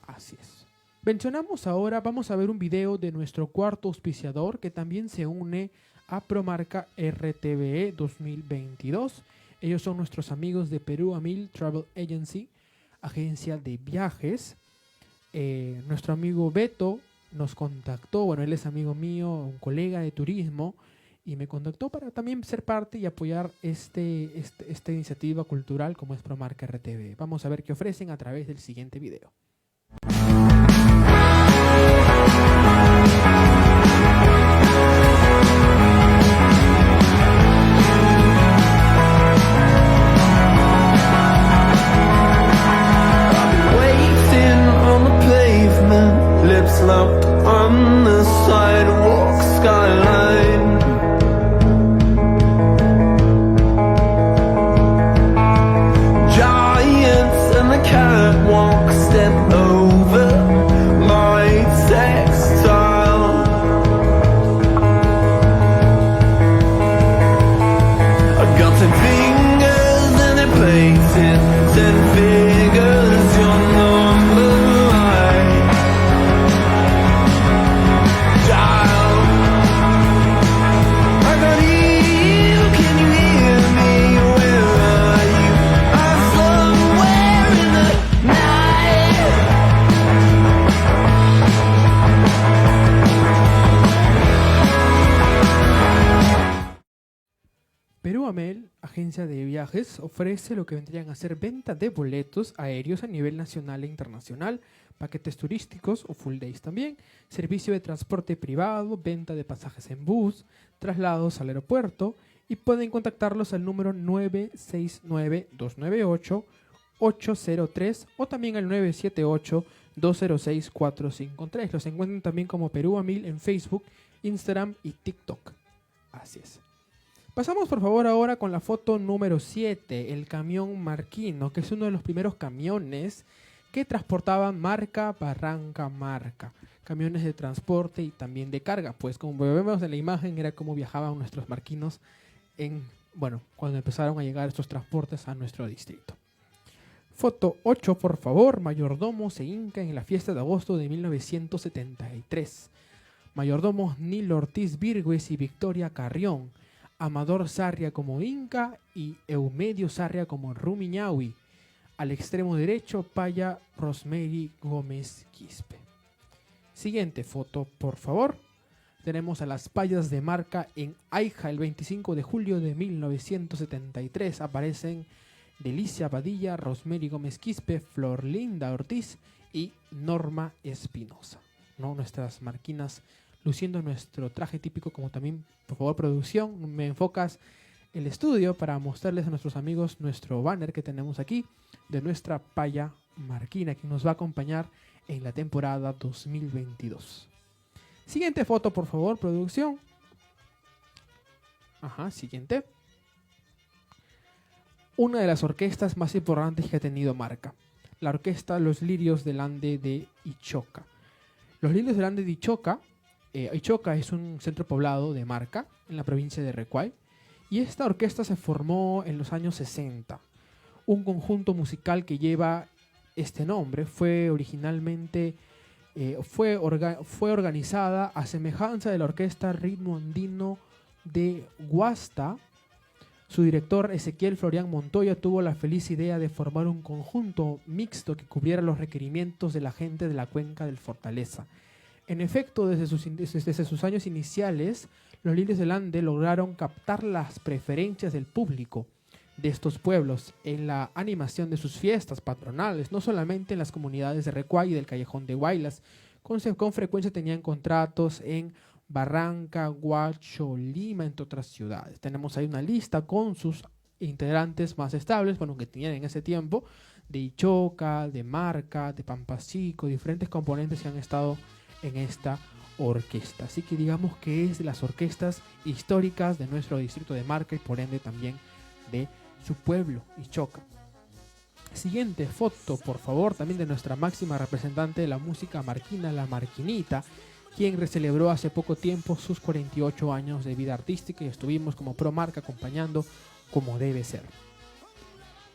Así es. Mencionamos ahora, vamos a ver un video de nuestro cuarto auspiciador, que también se une a Promarca RTVE 2022. Ellos son nuestros amigos de Perú Amil Travel Agency, agencia de viajes. Nuestro amigo Beto nos contactó, bueno, él es amigo mío, un colega de turismo, y me contactó para también ser parte y apoyar esta iniciativa cultural como es Promarca RTVE. Vamos a ver qué ofrecen a través del siguiente video. Lips locked on the sidewalk skyline. Giants and the catwalk step Promel, agencia de viajes, ofrece lo que vendrían a ser venta de boletos aéreos a nivel nacional e internacional, paquetes turísticos o full days también, servicio de transporte privado, venta de pasajes en bus, traslados al aeropuerto, y pueden contactarlos al número 969-298-803 o también al 978-206-453. Los encuentran también como Perú a 1000 en Facebook, Instagram y TikTok. Así es. Pasamos por favor ahora con la foto número 7, el camión Marquino, que es uno de los primeros camiones que transportaban marca Barranca Marca. Camiones de transporte y también de carga, pues como vemos en la imagen era como viajaban nuestros marquinos cuando empezaron a llegar estos transportes a nuestro distrito. Foto 8, por favor. Mayordomo se hinca en la fiesta de agosto de 1973. Mayordomos Nilo Ortiz Virgües y Victoria Carrión. Amador Sarria como Inca y Eumedio Sarria como Rumiñahui. Al extremo derecho, Paya Rosemary Gómez Quispe. Siguiente foto, por favor. Tenemos a las payas de marca en Aija el 25 de julio de 1973. Aparecen Delicia Badilla, Rosemary Gómez Quispe, Florlinda Ortiz y Norma Espinosa, ¿no? Nuestras marquinas luciendo nuestro traje típico, como también, por favor, producción, me enfocas el estudio para mostrarles a nuestros amigos nuestro banner que tenemos aquí de nuestra paya marquina que nos va a acompañar en la temporada 2022. Siguiente foto, por favor, producción. Siguiente. Una de las orquestas más importantes que ha tenido marca. La orquesta Los Lirios del Ande de Ichoca. Los Lirios del Ande de Ichoca. Ichoca es un centro poblado de marca en la provincia de Recuay. Y esta orquesta se formó en los años 60. Un conjunto musical que lleva este nombre fue originalmente fue organizada a semejanza de la orquesta Ritmo Andino de Guasta. Su director Ezequiel Florián Montoya tuvo la feliz idea de formar un conjunto mixto que cubriera los requerimientos de la gente de la cuenca del Fortaleza. En efecto, desde sus años iniciales, los Lirios del Ande lograron captar las preferencias del público de estos pueblos en la animación de sus fiestas patronales, no solamente en las comunidades de Recuay y del Callejón de Huaylas. Con frecuencia tenían contratos en Barranca, Huacho, Lima, entre otras ciudades. Tenemos ahí una lista con sus integrantes más estables, que tenían en ese tiempo, de Ichoca, de Marca, de Pampacico, diferentes componentes que han estado en esta orquesta. Así que digamos que es de las orquestas históricas de nuestro distrito de Marca y por ende también de su pueblo, Ichoca. Siguiente foto, por favor, también de nuestra máxima representante de la música marquina, la Marquinita, quien celebró hace poco tiempo sus 48 años de vida artística y estuvimos como Promarca acompañando como debe ser.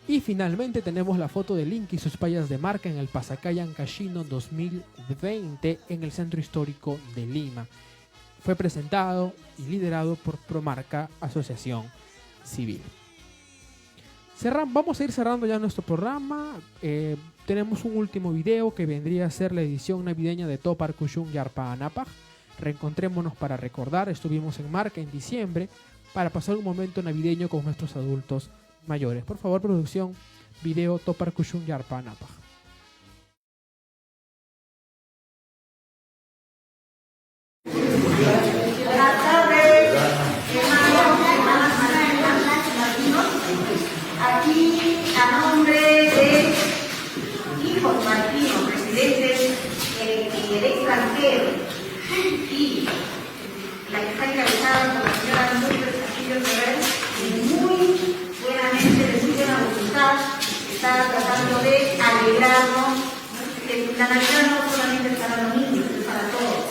Y finalmente tenemos la foto de Link y sus payas de marca en el Pasacayan Cachino 2020 en el Centro Histórico de Lima. Fue presentado y liderado por Promarca Asociación Civil. Vamos a ir cerrando ya nuestro programa. Tenemos un último video que vendría a ser la edición navideña de Topar Cushung Yarpa Anapaj. Reencontrémonos para recordar. Estuvimos en Marca en diciembre para pasar un momento navideño con nuestros adultos mayores. Por favor, producción, video Topar Cushung Yarpa Anapaj. Buenas tardes, hermanos, aquí a nombre de hijos marquinos, residentes en el extranjero y la que está encabezada por la señora Lourdes Castillo Ferrer, muy buenamente, de muy buena voluntad, está tratando de alegrarnos. La Navidad no solamente es para los niños, es para todos.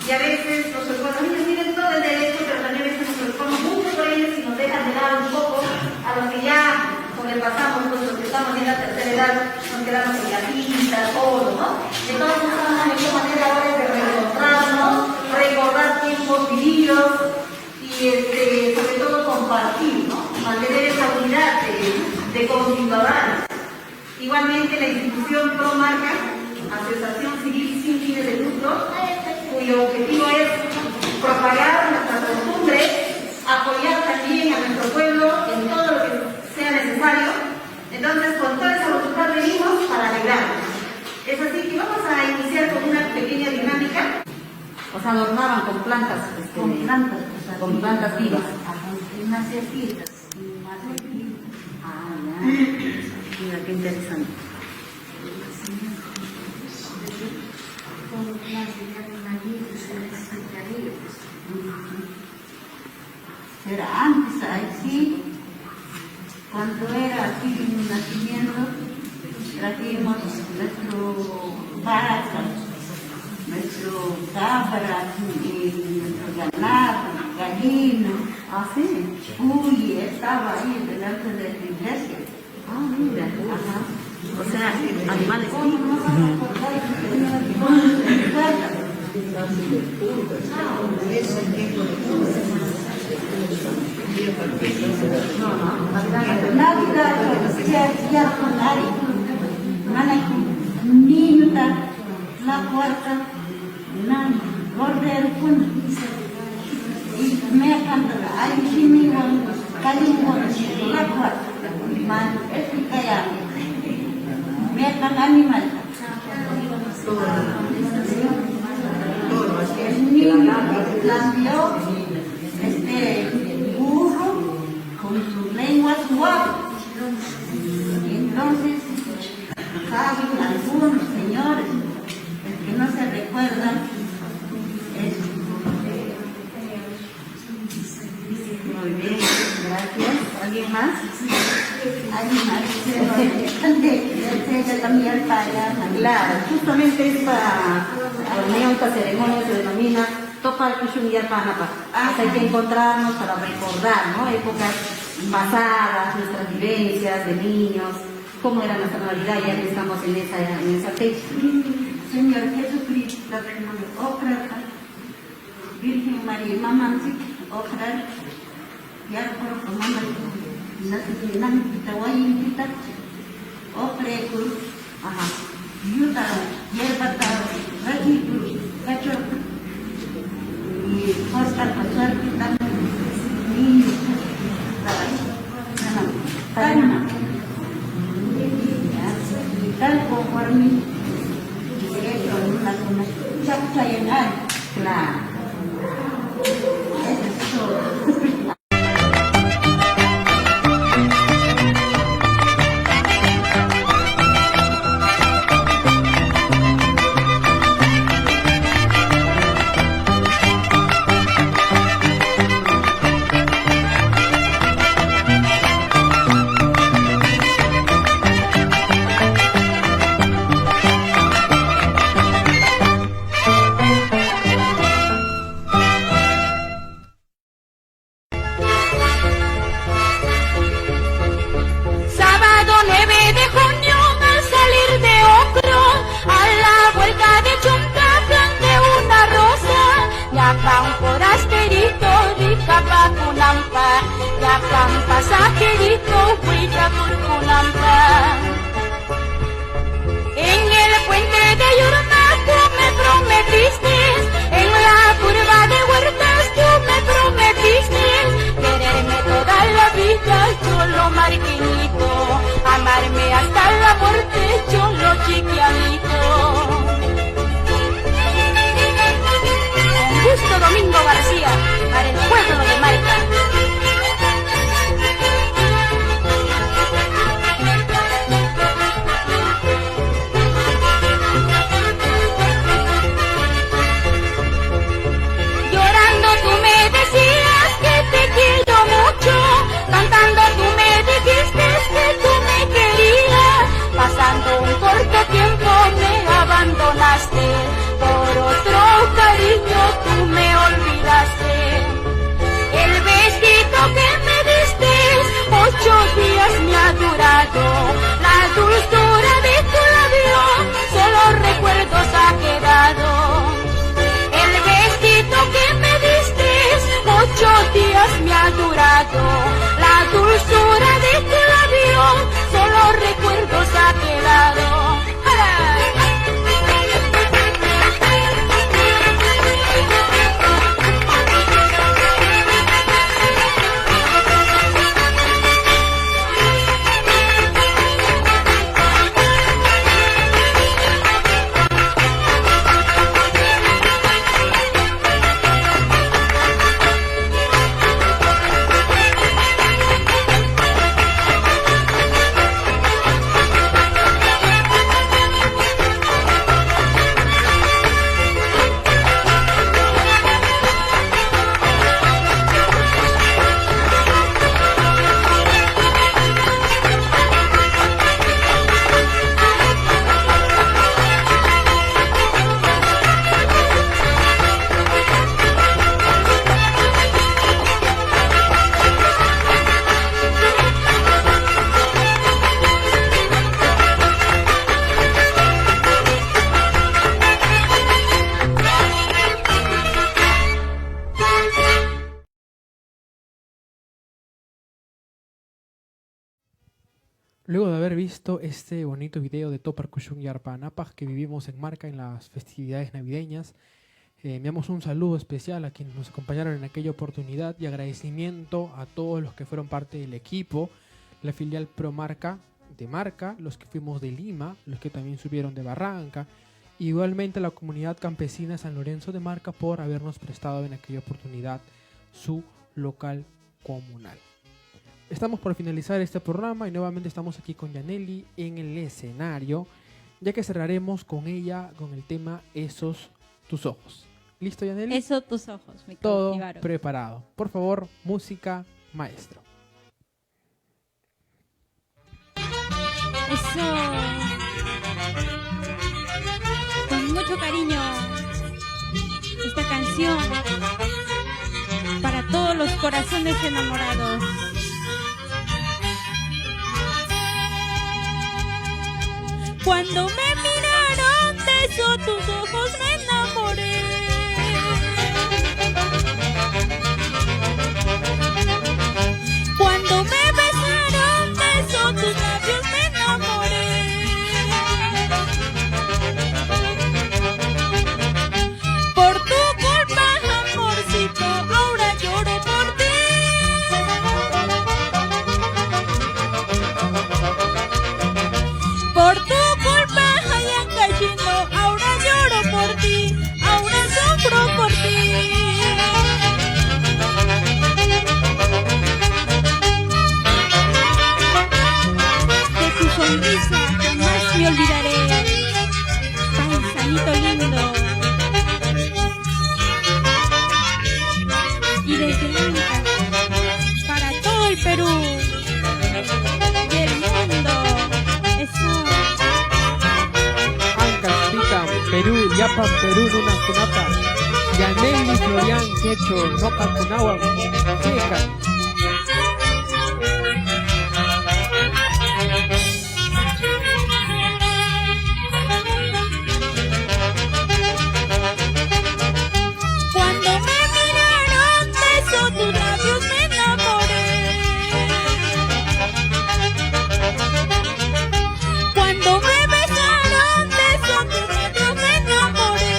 Y a veces los niños tienen todo el derecho, pero también a veces nos preocupamos mucho por ellos y nos dejan de lado un poco a los que ya sobrepasamos, pues los que estamos en la tercera edad, nos quedamos en la quinta, todo, ¿no? Entonces, una mejor manera ahora es de reencontrarnos, recordar tiempos vividos y sobre todo compartir, ¿no? Mantener esa unidad de conciudadanos. Igualmente, la institución Promarca, Asociación Civil sin fines de lucro, cuyo objetivo es propagar nuestras costumbres, apoyar también a nuestro pueblo en todo lo que sea necesario. Entonces, con toda esa voluntad venimos para alegrarnos. Es así que vamos a iniciar con una pequeña dinámica. O sea, adornaban con plantas, con plantas vivas. Macetitas. Ah, ya. Mira, qué interesante. Era antes, ahí sí, cuando era aquí un nacimiento, trajimos nuestro vaca, nuestro cabra, nuestro ganado, gallina. Ah, sí. Uy, estaba ahí delante de la iglesia. Ah, mira. Ajá. O sea, animales vivos. Navidad, ya con Ari, un niño está la puerta, correr con y me canta, ay, sí, mi caliente, la puerta, man, es que calla, me canta animal. El niño cambió burro con su lengua suave. Y entonces, saben algunos señores, el que no se recuerdan, es Muy bien, gracias. ¿Alguien más? animal, se también para Claro, justamente esta reunión, esta ceremonia se denomina Topal Kushun Yarpanapa. Hay que encontrarnos para recordar, ¿no?, épocas pasadas, nuestras vivencias de niños, cómo era nuestra Navidad, ya que estamos en esa fecha. Señor Jesucristo, Ocra, Virgen María, Mamá, Ocra, ya por mamá, Nasinan, Tawayin, Kita, Ocre, Ajá. Yuta, Yerbata, Rajitu, Cacho, y Oscar Pasar, Kita, y Tana, tal conforme, y eso es una chachayanal. Claro. Eso es todo. Sábado 9 de junio al salir de Ocro, a la vuelta de Chuntaplan de una rosa, ya pan forasterito, rica pacunampa, ya pan pasajerito, huilla turcunampa. En el puente de Yurma tú me prometiste, en la curva de Huertas tú me prometiste, quererme toda la vida, cholo marqueñito, amarme hasta la muerte, cholo chiquianito. Con gusto, Domingo García, para el pueblo de Marca. Llorando tú me decías que te quiero mucho, cantando tú me dijiste que tú me querías, pasando un corto tiempo me abandonaste, por otro cariño tú me olvidaste. El vestido que me diste 8 días me ha durado, la dulzura de tu labio solo recuerdos ha quedado. El vestido que me diste 8 días me ha durado, la dulzura de tu labio solo recuerdos ha quedado. Luego de haber visto este bonito video de Topar Kushun Yarpa Anapac que vivimos en Marca en las festividades navideñas, enviamos un saludo especial a quienes nos acompañaron en aquella oportunidad y agradecimiento a todos los que fueron parte del equipo, la filial Promarca de Marca, los que fuimos de Lima, los que también subieron de Barranca, igualmente a la comunidad campesina San Lorenzo de Marca por habernos prestado en aquella oportunidad su local comunal. Estamos por finalizar este programa y nuevamente estamos aquí con Yaneli en el escenario, ya que cerraremos con ella con el tema Esos tus ojos. ¿Listo, Yaneli? Esos tus ojos, me Todo cautivaron. preparado. Por favor, música, maestro. Eso. Con mucho cariño. Esta canción para todos los corazones enamorados. Cuando me miraron de esos tus ojos me enamoré. Cuando me besaron de esos tus labios me enamoré. Por tu culpa, amorcito, ahora lloro por ti. Por tu culpa, Ayancachino, ahora lloro por ti, ahora sufro por ti. De tu sonrisa jamás me olvidaré, paisanito lindo. Y desde Inca, para todo el Perú y el mundo, eso. Ancas, Pica, Perú, Yapa, Perú, Luna, Kunapa, Yaneli, Florian, Quecho, Noca, Kunahua, Queca. Cuando me miraron de esos tus labios me enamoré. Cuando me besaron de esos tus labios me enamoré.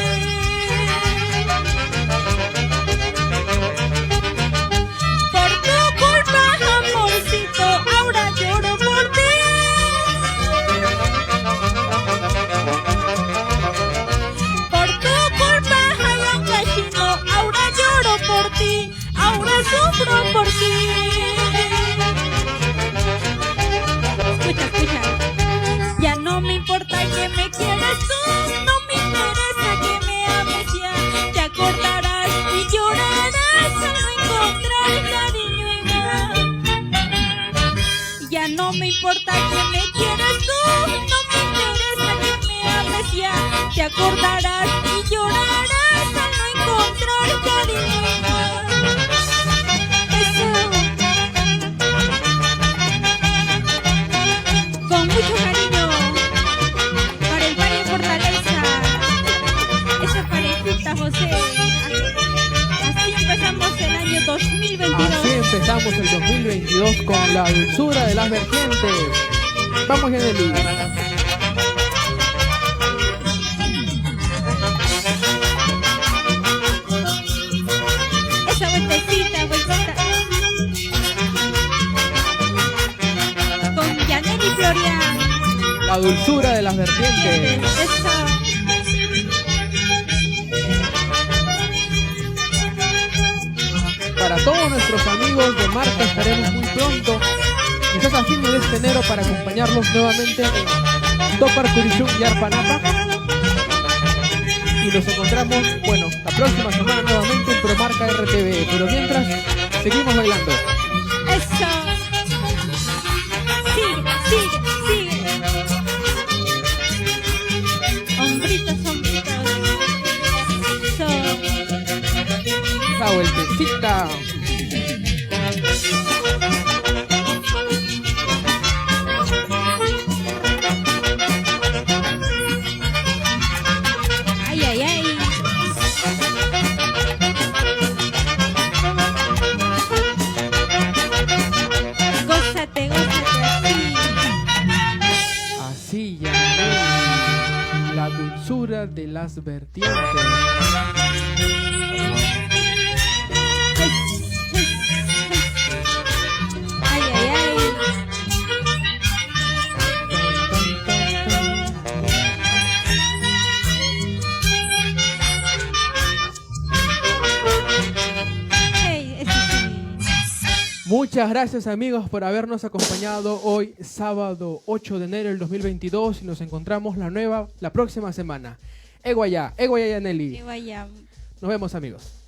Por tu culpa, amorcito, ahora lloro por ti. Por tu culpa, Ayancachino, ahora lloro por ti, ahora sufro por ti. Escucha, escucha. Ya no me importa que me quieras tú, no me interesa que me ames ya. Te acordarás y llorarás al no encontrar cariño igual. Ya no me importa que me quieras tú, no me interesa que me ames ya. Te acordarás y llorarás al no encontrar cariño igual. Eso. Con mucho cariño para el barrio Fortaleza, esa parejita José. Así empezamos el año 2022. Así empezamos el 2022 con la dulzura de las vertientes. Vamos, Yaneli. Esa vueltecita, vueltecita. Con Yaneli Florian. La dulzura de las vertientes. Eso. Para todos nuestros amigos de Marca estaremos muy pronto, quizás a fines de este enero, para acompañarlos nuevamente en Topar Curishun Yarpa Anapac. Y nos encontramos, bueno, la próxima semana nuevamente en Promarca RTV. Pero mientras, seguimos bailando. Eso. Sigue, sigue, sigue. Hombritos, hombritos. Eso. Esa vueltecita. Ay, ay, ay. Tierra de las Vertientes. Ay, ay, ay. Hey, ese sí. Muchas gracias amigos por habernos acompañado hoy sábado 8 de enero del 2022 y nos encontramos la próxima semana. Eguaya Yaneli. Que vaya. Nos vemos amigos.